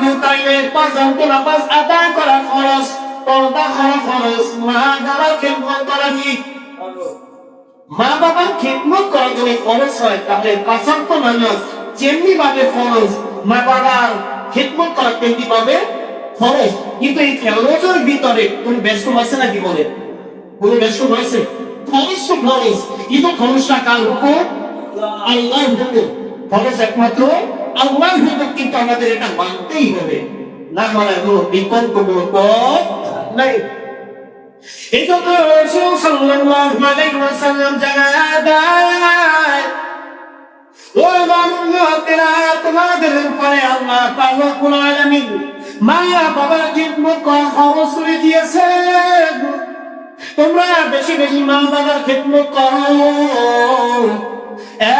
শুধু তাই নয়, পাঁচ ওয়াক্ত নামাজ আদায় করা ফরজ, পর্দা করা ফরজ, মা বাবার খেদমত করা কি? মা বাবার খেদমত করা যদি ফরজ হয়, তাহলে পাঁচ ওয়াক্ত নামাজ যেমনি ভাবে ফরজ, মা বাবার খেদমত করা তেমনি ভাবে ফরজ। কিন্তু এই ফরজের ভিতরে কোন ব্যস্ত আছে নাকি? বলে কোন ব্যস্ত হয়েছে? ফরজ তো ফরজ, কিন্তু ফরজটা কার হুকুম? আল্লাহর হুকুম। ফরজ একমাত্র আল্লাহর হুকুম, কিন্তু আমাদের এটা মানতেই হবে, না মানার কোনো বিকল্প কোনো পথ নাই। এই জন্য রাসূল সাল্লাল্লাহু আলাইহি ওয়াসাল্লাম জানায় দেয়, ও মুমিনেরা, তোমাদের উপরে আল্লাহ পাক রব্বুল আলামিন মা বাবার খেদমত করা ফরজ করে দিয়েছে। তোমরা বেশি বেশি মা বাবার খেদমত করো।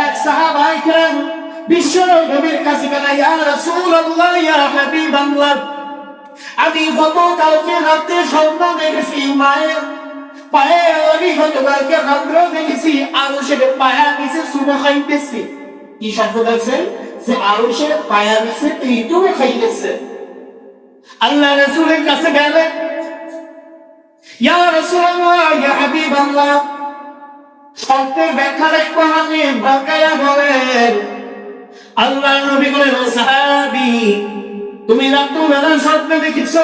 এক সাহাবায়ে কেরাম বিশ্ব নবীর কাছে গেল, ইয়া রাসূলুল্লাহ, ইয়া হাবিবাল্লাহ, আমি গতকালকে রাতে স্বপ্ন দেখেছি মায়ের পায়ে, আমি গতকালকে রাত্রে দেখেছি আরশের পায়া নিচে চুমো খাইতেছি। কি স্বপ্ন দেখছেন? যে আরশের পায়া নিচে চুমো খাইতেছে। আল্লাহ রাসূলের কাছে গেলেন, ইয়া রাসূলুল্লাহ, ইয়া হাবিবাল্লাহ, স্বপ্নের ব্যাখ্যা একটু আমাকে বাঁকায়া বলেন। আল্লাহ নবী বলেন, ও সাহাবী, তুমি রাত্রিবেলা স্বপ্নে দেখেছ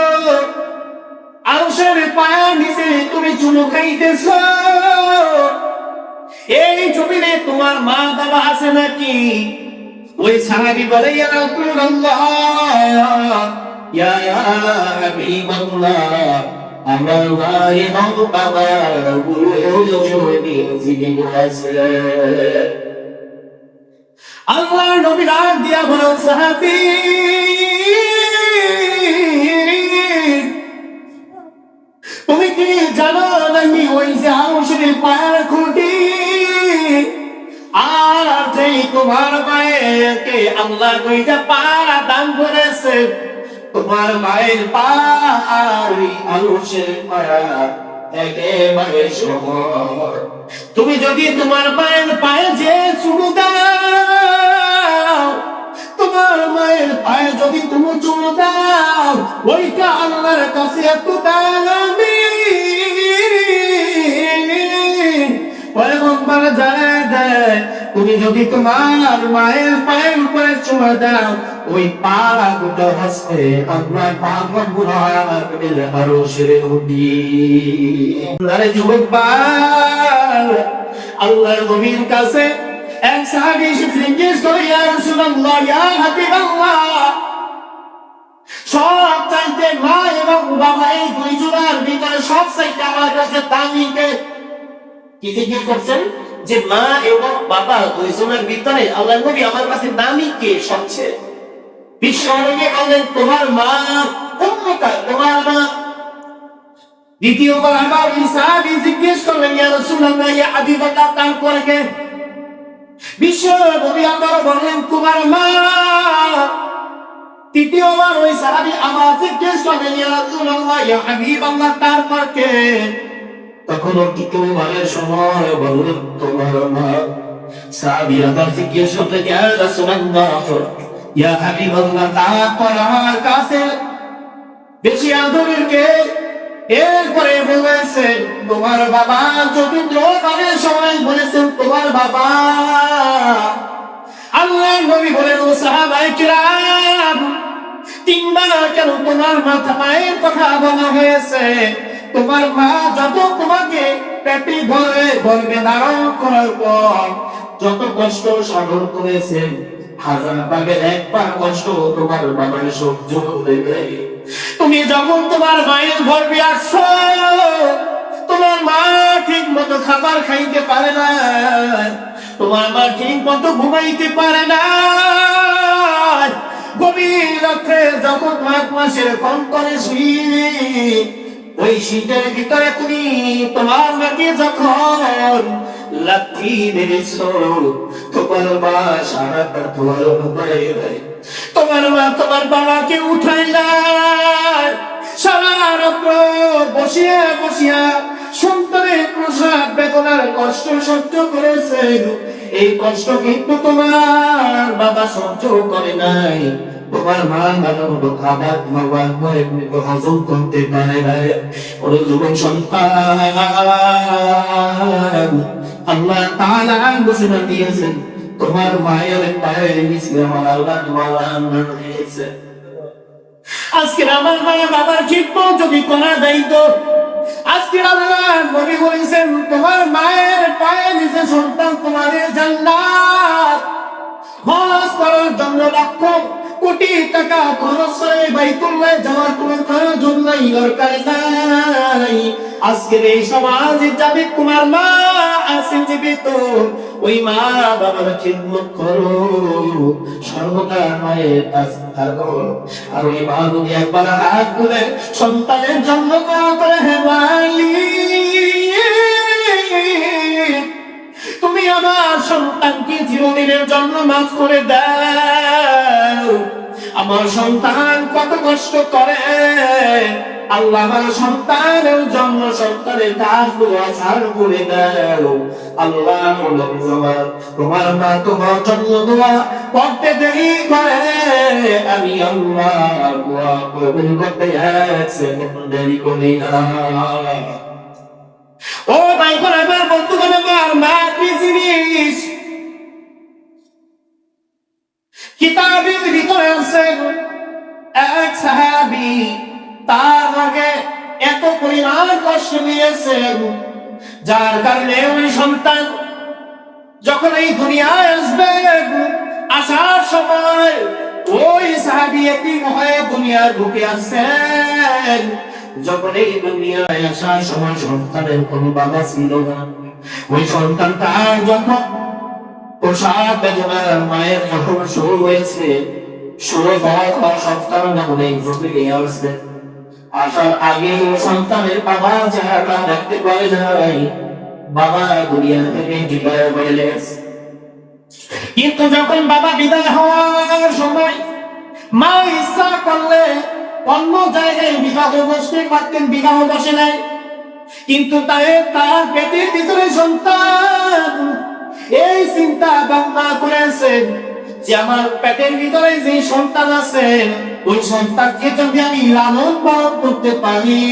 আরশের পায়ের নিচে তুমি চুমো খাইতেছ, এই জমিনে তোমার মা বাবা আছে নাকি? ওই সাহাবী বলে, ইয়া রাসূলুল্লাহ, ইয়া হাবিবাল্লাহ, আমার মা এবং বাবা আল্লাহ নবী ডাক দিয়া বলেন, সাহাবী, তুমি কি জানো নাকি ওই যে আরশের পায়ের খুঁটি আর যেই তোমার মায়েরকে আল্লাহ দুইটা পা দান করেছে, তোমার মায়ের পা আর আরশের পায়া একেবারে সমান। তুমি যদি তোমার মায়ের পায়ে যে চুমু দাও, তোমার মায়ের পায়ে যদি তুমি চুমু দাও, ওইটা আল্লাহর কাছে এত দামি। পয়গম্বর জানায় দেয়, তুমি যদি তোমার মায়ের পায়ের উপরে চুমা দাও, ওই পা দুটো হচ্ছে আল্লাহ পাক রব্বুল আলামিনের আরশের খুঁটি। আরে যুবক ভাই, আল্লাহর নবীর কাছে এক সাহাবী এসে জিজ্ঞেস করে, ইয়া রাসূলুল্লাহ, ইয়া হাবিবাল্লাহ, সব চাইতে মা এবং বাবা এই দুই জোড়ার ভিতরে সব চাইতে আমার কাছে দামি কে? কি জিজ্ঞেস করছেন? যে মা এবং বাবা দুইজনের ভিতরে আল্লাহর নবী আমার কাছে দামি কে সবচেয়ে? বিশ্বনবী বললেন, তোমার মা। তোমার মা। দ্বিতীয়বার আবার সাহাবী জিজ্ঞেস করলেন, ইয়া রাসূলুল্লাহ, ইয়া হাবিবাল্লাহ, তারপরে কে? বিশ্বনবী আবার বললেন, তোমার মা। তৃতীয়বার ওই সাহাবী আবার জিজ্ঞেস করলেন, ইয়া রাসূলুল্লাহ, ইয়া হাবিবাল্লাহ, তারপর কে? তখন তৃতীয়বারের সময় বললেন, তোমার মা। সাহাবী আবার জিজ্ঞেস করলেন, ইয়া রাসূলুল্লাহ, ইয়া হাবিবাল্লাহ, তারপর আমার কাছে বেশি আদরের কে? এরপরে বলেছেন, তোমার বাবা। চতুর্থবারের সময় বলেছেন, তোমার বাবা। আল্লাহর নবী বলেন, ও সাহাবায়ে কিরাম, তিনবার কেন তোমার মায়ের কথা বলা হয়েছে? তোমার মা যত তোমাকে পেটে গর্ভে ধারণ করার পর যত কষ্ট সাধন করেছেন, হাজার ভাগের এক ভাগ কষ্ট তোমার বাবার সহ্য করবে। তুমি যখন তোমার মায়ের গর্ভে আসছো, তোমার মা ঠিক মতো খাবার খাইতে পারে না, তোমার মা ঠিক মতো ঘুমাইতে পারে না। গভীর রাত্রে যখন 1 মাসের কনকনে শীত, ওই শীতের ভিতরে তুমি তোমার মাকে যখন লাথি মেরেছো, তোমার মা সারা তোমার উপরে, তোমার মা তোমার বাবাকে উঠাই না, সারা রাত্র বসিয়া বসিয়া সন্তানের প্রসব বেদনার কষ্ট সহ্য করেছে। এই কষ্ট কিন্তু তোমার বাবা সহ্য করে নাই, তোমার মা ভালো মতো খাবার খাবার করে হজম করতে পারে না। ওর যুবক সন্তান আল্লাহ তাআলা ঘোষণা দিয়েছেন, তোমার মায়ের পায়ের নিচে আমার আল্লাহ তোমার দিয়েছে। আজকে আমার মায়ের বাবার খিদমত যদি করা যাইতো, আজকে আল্লাহ নবী বলেছেন, তোমার মায়ের পায়ের নিচে সন্তান তোমাদের জান্নাত। হজ করার জন্য লক্ষ কোটি টাকা খরচ করে বাইতুল্লাহ যাওয়ার কোনো প্রয়োজন নাই, দরকার নাই। আজকের এই সমাজে যাবে তোমার মা আছে জীবিত, ওই মা বাবার খিদমত করো, সর্বদা মায়ের কাছে থাকো। আর ওই মা যদি একবার হাত তুলে সন্তানের জন্য করে, হে মালিক, তুমি আমার সন্তানকে চিরদিনের জন্য মাফ করে দাও। আমার সন্তান কত কষ্ট করে, আল্লাহ আমার সন্তানের জন্য সন্তানের কাজগুলো আসার করে দাও। আল্লাহ তোমার মা তোমার জন্য দোয়া করতে দেরি করে, আমি আল্লাহ দোয়া কবুল করতে দেরি করি না। ও ভাই বোন আমার বন্ধুগণ, আমার মা কি জিনিস কিতাবের ভিতরে আছে, এক সাহাবী তার আগে এত পরিমাণ কষ্ট নিয়েছেন, যার কারণে ওই সন্তান যখন এই দুনিয়ায় আসবে, আসার সময় ওই সাহাবী এতিম হয়ে দুনিয়ায় ঢুকে আসছেন। যখন এই দুনিয়ায় আসার সময় সন্তানের কোনো বাবা ছিল না, ওই সন্তানটা যখন প্রসাদ বেদনার মায়ের যখন শুরু হয়েছে, শুরু হওয়ার সন্তান অনেক ঝুঁকে নিয়ে আসছে। আসার আগে সন্তানের বাবা চেহারা দেখতে পারে নাই, বাবা দুনিয়া থেকে বিদায় হয়ে গেছে। কিন্তু যখন বাবা বিদায় হওয়ার সময় মা ইচ্ছা করলে অন্য জায়গায় বিবাহ বসতে পারতেন, বিবাহ বসে নাই। কিন্তু তার পেটের ভিতরে সন্তান এই চিন্তা ভাবনা করেছেন যে আমার পেটের ভিতরে যে সন্তান আছে, ওই সন্তানকে যদি আমি লালন পালন করতে পারি,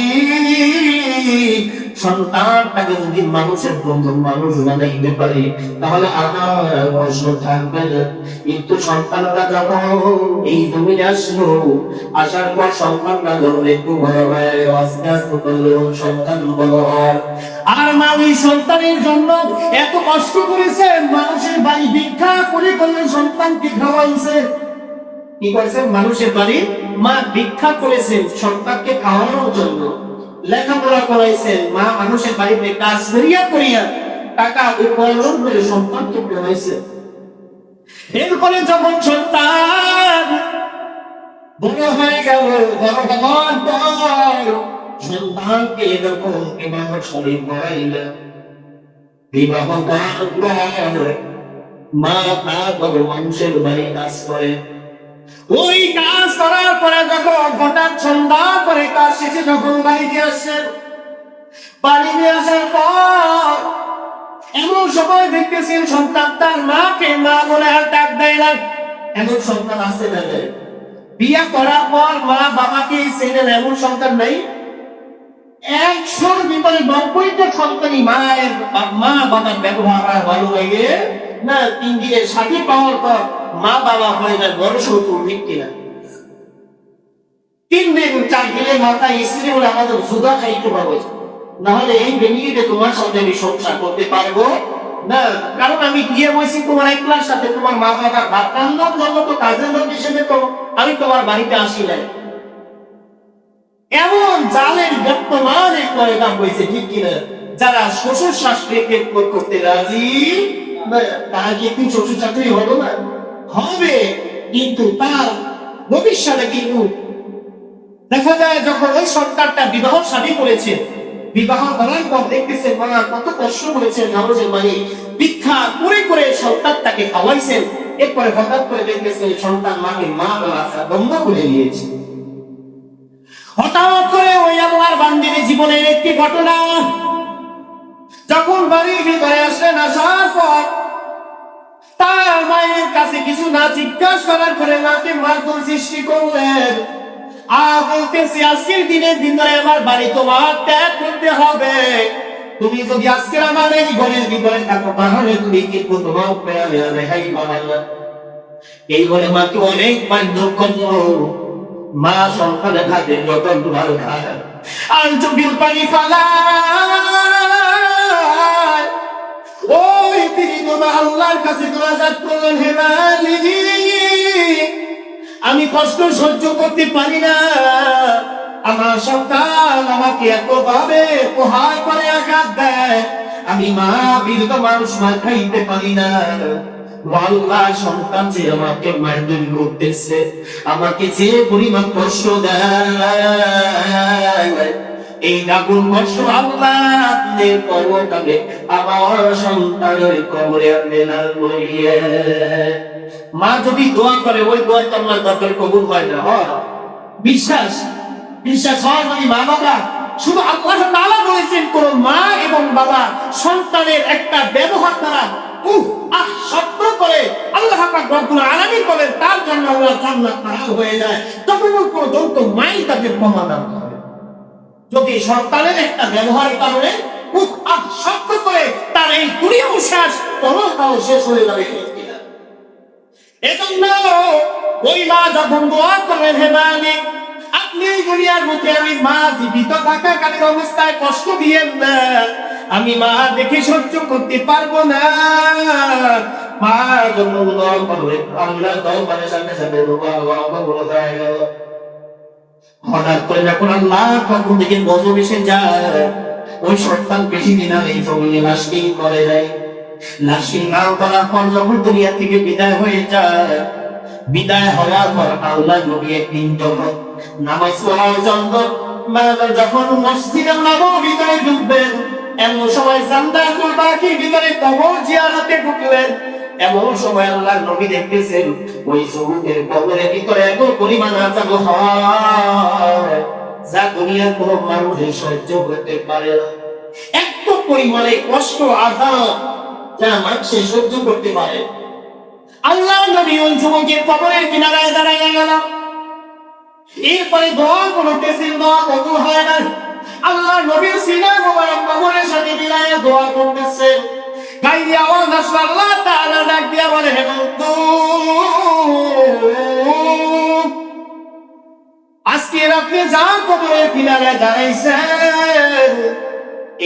সন্তানটাকে যদি মানুষের বন্ধু মানুষ বানাইতে পারি, তাহলে আমার কষ্ট থাকবে না। কিন্তু সন্তানরা যখন এই জমিনে আসলো, আসার পর সন্তানরা যখন একটু বড় হয়, আস্তে আস্তে সন্তান বড় হয়। আর মা ওই সন্তানের জন্য এত কষ্ট করেছে, মানুষের বাড়ি ভিক্ষা করে করে সন্তানকে খাওয়াইছে। কি করেছে? মানুষের বাড়ি মা ভিক্ষা করেছেন সন্তানকে খাওয়ানোর জন্য, লেখাপড়া করাইছেন মা, মানুষের বাড়িতে কাজ করিয়া করিয়া টাকা উপার্জন করে সন্তানকে পড়াইছে। এরপরে যখন সন্তান বড় হয়ে গেল, বড় হওয়ার পর সন্তানকে এরকম বিবাহ শরীর করাইলে, বিবাহ করার পর মা তারপর মানুষের বাড়ি কাজ করে। ওই কাজ করার পরে যখন হঠাৎ সন্ধ্যা করে কাজ শেষে যখন বাড়িতে আসছেন, বাড়িতে আসার পর এমন সময় দেখতেছেন সন্তান তার মাকে মা বলে আর ডাক দেয় না। এমন সন্তান আছে না? বিয়া করার পর মা বাবাকে চেনেন এমন সন্তান নাই। 100-র ভিতরে 90টা সন্তানই মায়ের মা বাবার ব্যবহার ভালো লাগে না। 3 দিনের সাথী পাওয়ার পর মা বাবা হয়ে যায় বড় শত্রু, ঠিক কিনা? 3 দিন 4 দিনের মাথায় স্ত্রী বলে আমাদের জুদা খাইতে পারবো, না হলে এই বেনিয়ে তোমার সাথে আমি সংসার করতে পারবো না, কারণ আমি বিয়ে বসি তোমার একলার সাথে, তোমার মা বাবা ভাত রান্নার জন্য তো কাজের লোক হিসেবে তো আমি তোমার বাড়িতে আসি নাই। এমন জালের বর্তমানে পয়দা হয়েছে, ঠিক কিনা? যারা শ্বশুর শাশুড়িকে করতে রাজি, তারা কি একদিন শ্বশুর শাশুড়ি হলো না? হবে, কিন্তু তার ভবিষ্যতে কিন্তু দেখা যায় যখন ওই সন্তানটা বিবাহ শাদী করেছে, বিবাহ করার পর দেখতেছেন মা কত কষ্ট করেছেন, নামাজের মানে ভিক্ষা করে করে সন্তানটাকে খাওয়াইছেন। এরপরে হঠাৎ করে দেখতেছেন সন্তান মাকে মা বাবা বন্ধ করে দিয়েছে। হঠাৎ করে ওই আল্লাহর বান্দির জীবনের একটি ঘটনা, যখন বাড়ির ভিতরে আসলেন, আসার পর তার মায়ের কাছে কিছু না জিজ্ঞাসা করার পরে মাকে মারধর সৃষ্টি করলেন। বলতেছি আজকের দিনের ভিতরে আমার বাড়ি তোমার ত্যাগ করতে হবে। তুমি যদি আজকের আমার এই ঘরের ভিতরে থাকো তাহলে তুমি কিন্তু তোমার রেহাই পাবে না। এই বলে মাকে অনেক মারধর করলো। মা সন্তানের হাতে যতন ভালো খায় আর চোখের পানি ফালায়। ওই তিনি তোমার আল্লাহর কাছে দোয়া করলেন, হে মালিক, আমি কষ্ট সহ্য করতে পারি না। আমার সন্তান আমাকে এতভাবে প্রহার করে আঘাত দেয়, আমি মা বিরত মানুষ মা খাইতে পারি না। আল্লাহ, সন্তান যে আমাকে মারধর করতেছে, আমাকে যে পরিমাণ কষ্ট দেয়, এই ডাকুন কষ্ট আল্লাহ আপনি কবরটাকে আমার সন্তানের কবরে আপনি না বলিয়ে। মা যদি দোয়া করে ওই দোয়া তো আল্লাহর দরবারে কবুল হয় না। বিশ্বাস হয় যদি মা বাবা, শুধু আল্লাহ তাআলা বলেছেন কোন মা এবং বাবা সন্তানের একটা ব্যবহার দ্বারা সত্য করে আল্লাহ পাক রব্বুল আলামিন বলেন তার জন্য আল্লাহ জান্নাত হারাম হয়ে যায়, তখন কোন দন্ত মাই তাকে ক্ষমা দান করে। যদি সন্তানের একটা ব্যবহারের কারণে সত্য করে তার এই দুনিয়া শ্বাস কোনটাও শেষ হয়ে যাবে। এজন্য ওই মা যখন দোয়া করলেন, হে মালিক, আপনি এই দুনিয়ার মধ্যে আমি মা জীবিত থাকাকালীন অবস্থায় কষ্ট দিয়েন না, আমি মা দেখে সহ্য করতে পারবো না। মা যখন দোয়া করলেন আল্লাহ দরবারে সামনে সামনে হঠাৎ করে যখন আল্লাহ কখন থেকে গজব এসে যায়, ওই সন্তান বেশি দিন এই জমিনে লাশকে করে দেয়। লাশকে নাও করার পর যখন দুনিয়া থেকে বিদায় হয়ে যায়, বিদায় হওয়ার পর আল্লাহ নবী একদিন যখন নামাজ পড়ার জন্য যখন মসজিদে নববীর ভিতরে ঢুকবেন, এমন সময় জান্নাতুল বাকির ভিতরে কবর জিয়ারতে ঢুকলেন। এমন সময় আল্লাহ নবী দেখতেছেন ওই যুবকের কবরের ভিতরে এত পরিমাণ আযাব হয় যা দুনিয়ার কোনো মানুষ সহ্য করতে পারে না। এত পরিমাণে কষ্ট আযাব যা মানুষ সহ্য করতে পারে। আল্লাহ নবী ওই যুবকের কবরের কিনারায় দাঁড়াইয়া গেল। এরপরে দোয়া করতেছেন, দোয়া কবুল হয় না। আল্লাহ নবীর সিনা মোবারক কবরের সাথে মিলায়ে দোয়া করতেছেন। গাইরি আওয়াজ আসলে আল্লাহ তাআলা ডাক দিয়া বলে, হে বন্ধু, আজকে আপনি যা কবরের কিনারায় দাঁড়াইছেন,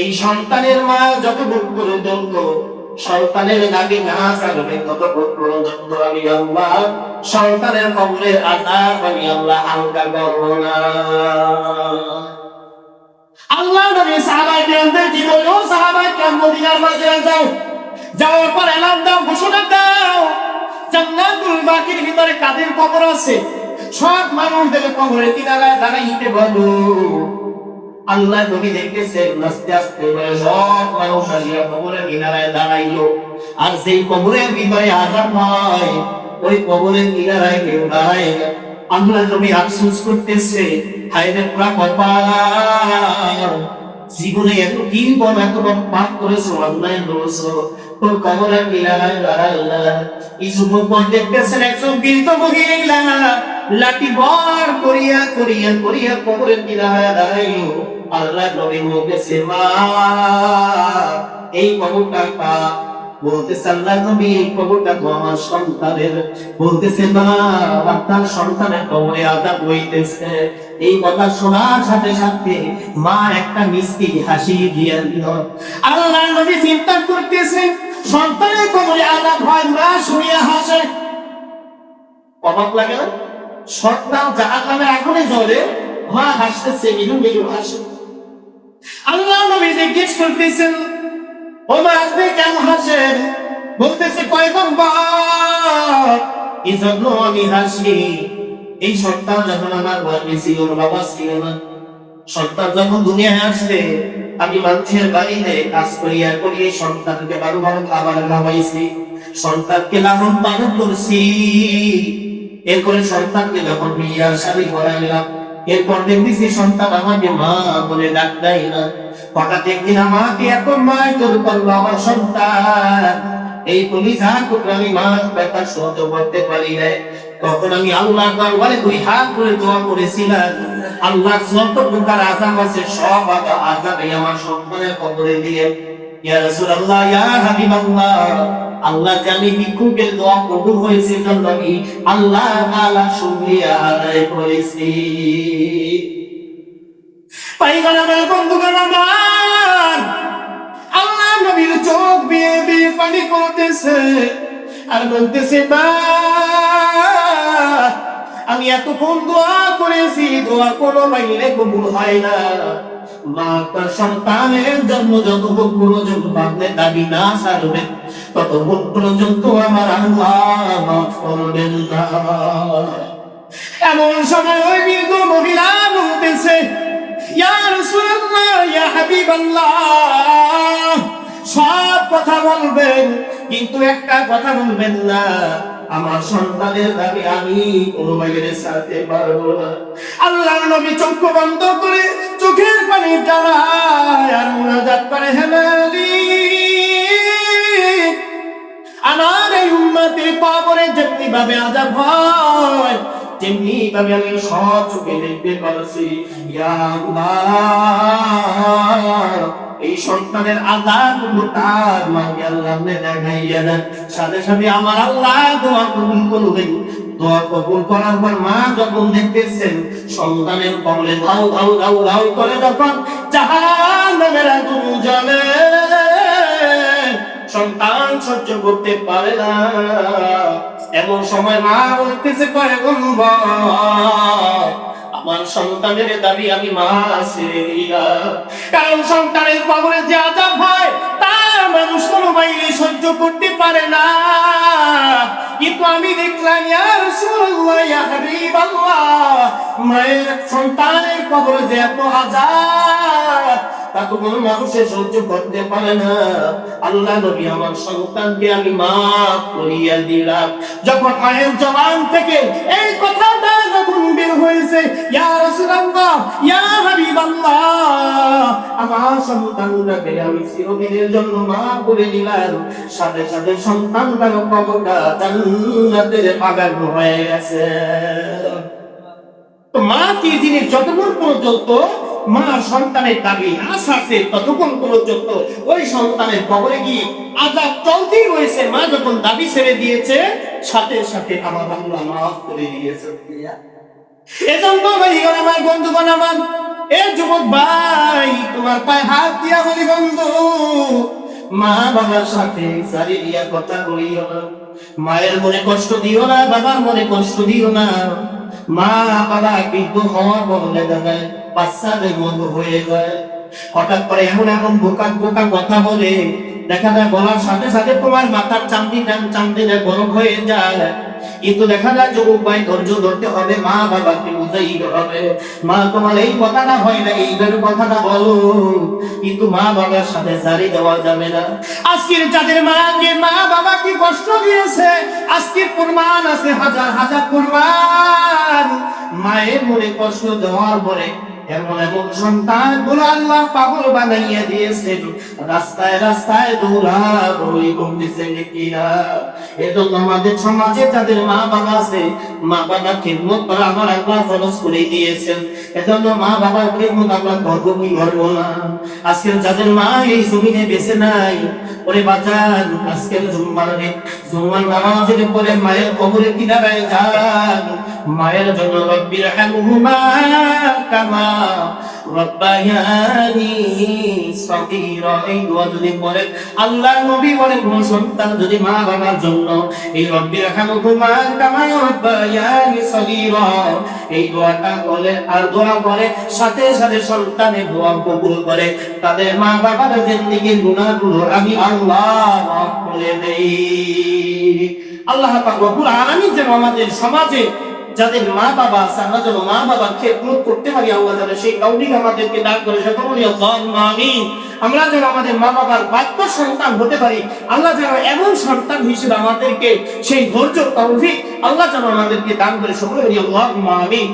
এই সন্তানের মা যতটুকু পর্যন্ত সন্তানের নাকি না ছাড়বে ততটুকু পর্যন্ত আমি আল্লাহ সন্তানের কবরের আযাব আমি আল্লাহ হালকা করব না। আল্লাহ নবী সাহাবায়ে কেরামদের কি বলল, সাহাবায়ে কেরাম মদিনার বাজারে যাও, যাওয়ার পর এলান দাও, ঘোষণা দাও, জান্নাতুল বাকির ভিতরে কাদের কবর আছে সব মানুষদের কবরের কিনারায় দাঁড়াইতে বলো। আল্লাহ নবী দেখতেছেন আস্তে আস্তে সব মানুষ আসিয়া কবরের কিনারায় দাঁড়াইলো। আর যেই কবরের ভিতরে আযাব হয় ওই কবরের কিনারায় কেউ দাঁড়ায় না। আল্লাহ নবী আফসোস করতেছে, হায় রে পুরা কপাল, জীবনে এত কি বড় এত বড় পাপ করেছো, অন্যায় করেছো, তোর কবরের কিনারায় দাঁড়াইলা। এই যুবক দেখতেছেন একজন বৃদ্ধ মহিলা লাঠি বর করিয়া করিয়া করিয়া কবরের কিনারায় দাঁড়াইলো। আল্লাহ নবী বলতেছে, মা এই কবরটা পা, বলতেছে আল্লাহ নবী এই কবরটা তো আমার সন্তানের। বলতেছে, মা আপনার সন্তানের কবরে আযাব হইতেছে। এই কথা শোনার সাথে সাথে মা একটা মিষ্টি হাসি দিয়ে দিল। আল্লাহ নবী চিন্তা করতেছে, সন্তানের কবরে আযাব হয়, মা শুনিয়া হাসে। অবাক লাগে না? সন্তান জাহান্নামের আগুনে জ্বলে, মা হাসতেছে, মৃদু মৃদু হাসে। আল্লাহ নবী জিজ্ঞেস করতেছেন, ও মা আপনি কেন হাসেন? বলতেছে, পয়গম্বর, এই জন্য আমি হাসি, এই সন্তান যখন আমার ঘরে ছিল, বাবা ছিল না, সন্তান যখন দুনিয়ায় আসছে, আমি মানুষের বাড়িতে কাজ করিয়া করিয়ে সন্তানকে ভালো ভালো খাবার খাওয়াইছি, সন্তানকে লালন পালন করছি। এরপরে সন্তানকে যখন বিয়ার শাদী করাইলাম, এরপর দেখতেছি সন্তান আমাকে মা বলে ডাক দেয় না। হঠাৎ একদিন আমাকে এত মায় তোর করলো আমার সন্তান, এই কলিজার টুকরা আমি মা ব্যথা সহ্য করতে পারি না। তখন আমি আল্লাহর দরবারে দুই হাত করে দোয়া করেছিলাম, আল্লাহ যত প্রকার আযাব আছে সব আযাব এই আমার সন্তানের কবরে দিয়ে। ইয়া রাসূলুল্লাহ, ইয়া হাবিবাল্লাহ, আল্লাহ জানি ভিক্ষুকের দোয়া কবুল হয়েছে, জন্য আমি আল্লাহ তাআলা শুকরিয়া আদায় করেছি। পাইগণ আমার, বন্ধুগণ আমার, আল্লাহ নবীর চোখ বেয়ে বেয়ে পানি পড়তেছে আর বলতেছে, মা আমি এতক্ষণ দোয়া করেছি, দোয়া কোনো বাইরে কবুল হয় না। মা তার সন্তানের জন্ম যতক্ষণ পর্যন্ত বাঁধলে দাবি না ছাড়বে ততক্ষণ পর্যন্ত আমার আল্লাহ মাফ করবেন না। এমন সময় ওই বৃদ্ধ মহিলা বলতেছে, ইয়া রাসূলুল্লাহ, ইয়া হাবিবাল্লাহ, সব কথা বলবেন কিন্তু একটা কথা বলবেন না, আমার সন্তানের দাবি আমি কোনো বাইরে ছাড়তে পারবো না। আল্লাহর নবী চোখ বন্ধ করে চোখের পানি জ্বালায় আর মুনাজাত করে, হে মালিক, আমার এই উম্মতের কবরে যেমনি ভাবে আযাব হয় তেমনি ভাবে আমি সব চোখে দেখতে পারছি। ইয়া আল্লাহ, এই সন্তানের আযাব তার মাকে আল্লাহ দেখাইয়া দেন। সাথে সাথে আমার আল্লাহ দোয়া কবুল করবেন। দোয়া কবুল করার পর মা যখন দেখতেছেন সন্তানের কবরে লাউ লাউ লাউ লাউ করে যখন জাহান্নামের আগুন জ্বলে, সন্তান সহ্য করতে পারে না। এমন সময় মা বলতেছে, আমার সন্তানের দাবি আমি মা ছেড়ে দিলাম, কারণ সন্তানের কবরে যে আযাব হয় তা মানুষ কোনো বাইরে সহ্য করতে পারে না। কিন্তু আমি দেখলাম, ইয়া রাসূলুল্লাহ, ইয়া হাবিবাল্লাহ, মায়ের সন্তানের কবরে যে এত আযাব তা তো কোনো মানুষে সহ্য করতে পারে না। আল্লাহ নবী আমার সন্তানকে আমি মাফ করিয়া দিলাম। যখন মায়ের জবান থেকে এই কথাটা যখন বের হয়েছে, ইয়া রাসূলুল্লাহ, ইয়া হাবিবাল্লাহ, আমার সন্তানটাকে আমি চিরদিনের জন্য মাফ করে দিলাম, সাথে সাথে সন্তানটার কবরটা জান্নাতের বাগান হয়ে গেছে। তো মা কি জিনিস যতক্ষণ পর্যন্ত মা সন্তানের দাবি না ছাড়ছে ততক্ষণ পর্যন্ত ওই সন্তানের কবরে গিয়ে আযাব চলতেই রয়েছে। মা যখন দাবি ছেড়ে দিয়েছে সাথে সাথে আমার আল্লাহ মাফ করে দিয়েছে। এজন্য ভাইগণ আমার, বন্ধুগণ আমার, এ যুবক ভাই, তোমার পায়ে হাত দিয়া বলি, বন্ধু, মা বাবার সাথে সারি দিয়া কথা বলিও না, মায়ের মনে কষ্ট দিও না, বাবার মনে কষ্ট দিও না। মা বাবা কিন্তু হওয়ার বদলে দেয় বাচ্চাদের মতো হয়ে যায়। হঠাৎ করে এমন এমন বোকা বোকা কথা বলে, দেখা যায় বলার সাথে সাথে তোমার মাথার চামড়িটা গরম হয়ে যায়। কিন্তু দেখা যায় যুবক ভাই, ধৈর্য ধরতে হবে, মা বাবাকে বুঝাইতে হবে, মা তোমার এই কথাটা হয় না, এইভাবে কথাটা বলো, কিন্তু মা বাবার সাথে জারি দেওয়া যাবে না। আজকের যাদের মাকে মা বাবা কি কষ্ট দিয়েছে, আজকের প্রমাণ আছে হাজার হাজার প্রমাণ। মায়ের মনে কষ্ট দেওয়ার পরে এমন এমন সন্তান গুলো আল্লাহ পাগল বানাইয়া দিয়েছেন, রাস্তায় রাস্তায় দৌড়াদৌড়ি করতেছে কিনা। এজন্য আমাদের সমাজে যাদের মা বাবা আছে, মা বাবার খিদমত করা আমার আল্লাহ ফরজ করে দিয়েছেন। এজন্য মা বাবার খিদমত আমরা করবো কি করবো না। আজকের যাদের মা এই জমিনে বেঁচে নাই, ওরে বাঁচান, আজকের জুম্মার নামাজের পরে মায়ের কবরে কিনারে যান, মায়ের জন্য রব্বির হামহুমা কামা রব্বায়ানি সগীরা, এই দোয়া যদি পড়ে, আল্লাহর নবী বলেন, কোন সন্তান যদি মা বাবার জন্য এই রব্বির হামহুমা কামা রব্বায়ানি সগীরা এই দোয়াটা বলে আর দোয়া করে, সাথে সাথে সন্তানের দোয়া কবুল করে, তাদের মা বাবার জিন্দেগির গুনাহগুলো আমি আল্লাহ মাফ করে দেই। আল্লাহ পাক রব্বুল আলামিন যেন আমাদের সমাজে যাদের মা বাবা আছে, আমরা যেন মা বাবার খেদমত করতে পারি, আল্লাহ যেন সেই তৌফিক আমাদেরকে দান করে। সকলে বলি আল্লাহুম্মা আমিন। আমরা যেন আমাদের মা বাবার বাধ্য সন্তান হতে পারি, আল্লাহ যেন এমন সন্তান হিসেবে আমাদেরকে সেই ধৈর্য তৌফিক আল্লাহ যেন আমাদেরকে দান করে। সকলে বলি আল্লাহুম্মা আমিন।